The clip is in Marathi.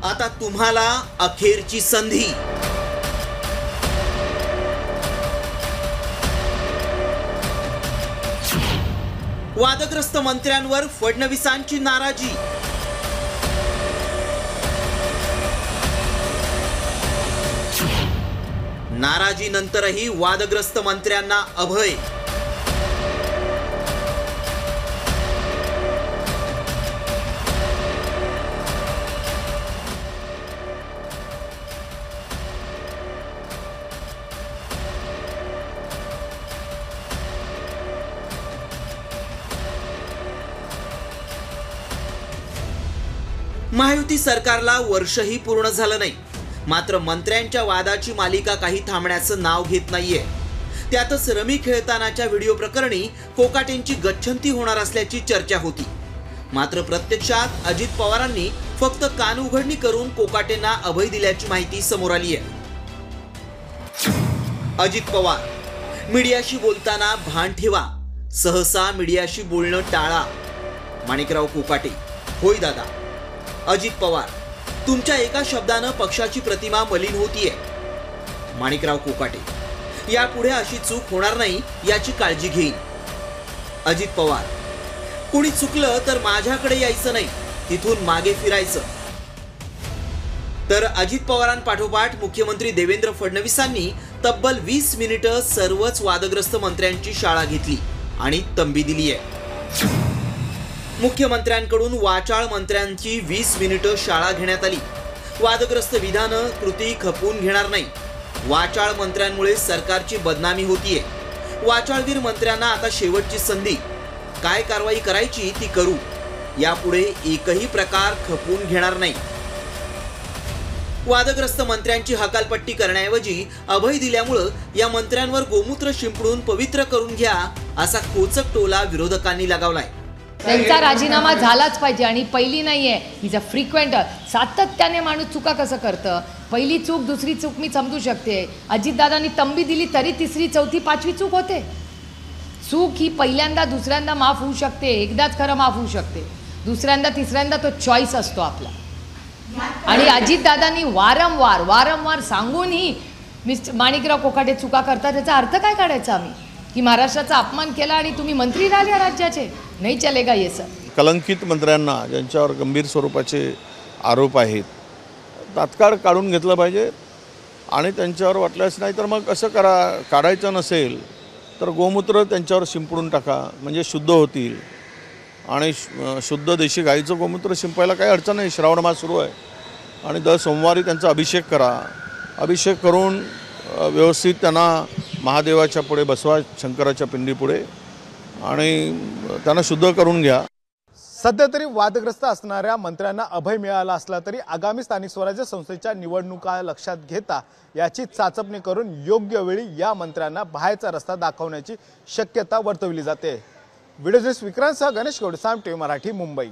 आता तुम्हाला अखेरची संधी। वादग्रस्त मंत्र्यांवर फडणवीसांची नाराजी। नाराजीनंतरही वादग्रस्त मंत्र्यांना अभय। महायुती सरकारला वर्षही पूर्ण झालं नाही, मात्र मंत्र्यांच्या वादाची मालिका काही थांबण्याचं नाव घेत नाहीये। त्यातच रमी खेळतानाच्या व्हिडिओ प्रकरणी कोकाटेंची गच्छंती होणार असल्याची चर्चा होती। मात्र प्रत्यक्षात अजित पवारांनी फक्त कानउघडणी करून कोकाटेंना अभय दिल्याची माहिती समोर आली आहे। अजित पवार, मीडियाशी बोलताना भान ठेवा, सहसा मीडियाशी बोलणं टाळा। माणिकराव कोकाटे, होय दादा। अजित पवार, तुमच्या एका शब्दानं पक्षाची प्रतिमा मलिन होतीये। माणिकराव कोकाटे, यापुढे अशी चूक होणार नाही याची काळजी घेईन। अजित पवार, कोणी चुकलं तर माझ्याकडे यायचं नाही, तिथून मागे फिरायचं। तर अजित पवारांपाठोपाठ मुख्यमंत्री देवेंद्र फडणवीसांनी तब्बल 20 मिनिटं सर्वच वादग्रस्त मंत्र्यांची शाळा घेतली आणि तंबी दिली आहे। मुख्यमंत्र्यांकडून वाचाळ मंत्र्यांची 20 मिनिटं शाळा घेण्यात आली। वादग्रस्त विधानं कृती खपवून घेणार नाही। वाचाळ मंत्र्यांमुळे सरकारची बदनामी होतीये। वाचाळवीर मंत्र्यांना आता शेवटची संधी। काय कारवाई करायची ती करू, यापुढे एकही प्रकार खपवून घेणार नाही। वादग्रस्त मंत्र्यांची हकालपट्टी करण्याऐवजी अभय दिल्यामुळे या मंत्र्यांवर गोमूत्र शिंपडून पवित्र करून घ्या असा खोचक टोला विरोधकांनी लगावलाय। त्यांचा राजीनामा झालाच पाहिजे आणि पहिली नाहीये, इज अ फ्रिक्वेंट। सातत्याने माणूस चुका कसं करतं, पहिली चूक दुसरी चूक मी समजू शकते। अजितदादांनी तंबी दिली तरी तिसरी चौथी पाचवी चूक होते। चूक ही पहिल्यांदा दुसऱ्यांदा माफ होऊ शकते, एकदाच खरं माफ होऊ शकते, दुसऱ्यांदा तिसऱ्यांदा तो चॉईस असतो आपला। आणि अजितदादांनी वारंवार सांगूनही माणिकराव कोकाटे चुका करतात, त्याचा अर्थ काय काढायचा आम्ही की महाराष्ट्राचा अपमान केला आणि तुम्ही मंत्री राहिले राज्याचे? नाही चलेगा ये सर। कलंकित मंत्र्यांना ज्यांच्यावर गंभीर स्वरूपाचे आरोप आहेत तात्काळ काढून घेतलं पाहिजे आणि त्यांच्यावर वाटल्यास नाही तर मग असं काढायचं नसेल तर गोमूत्र त्यांच्यावर शिंपडून टाका, म्हणजे शुद्ध होतील। आणि शुद्ध देशी गाईचं गोमूत्र शिंपायला काही अडचण नाही। श्रावण मास सुरू आहे आणि दर सोमवारी त्यांचा अभिषेक करा। अभिषेक करून व्यवस्थित त्यांना महादेवाच्या पुढे बसवा, शंकराच्या पिंडीपुढे, आणि त्यांना शुद्ध करून घ्या। सध्या तरी वादग्रस्त असणाऱ्या मंत्र्यांना अभय मिळाला असला तरी आगामी स्थानिक स्वराज्य संस्थेच्या निवडणुका लक्षात घेता याची चाचपणी करून योग्य वेळी या मंत्र्यांना बाहेरचा रस्ता दाखवण्याची शक्यता वर्तवली जाते। व्हिडिओ जर्नलिस्ट विक्रांतसह गणेश गौड, साम टीव्ही मराठी, मुंबई।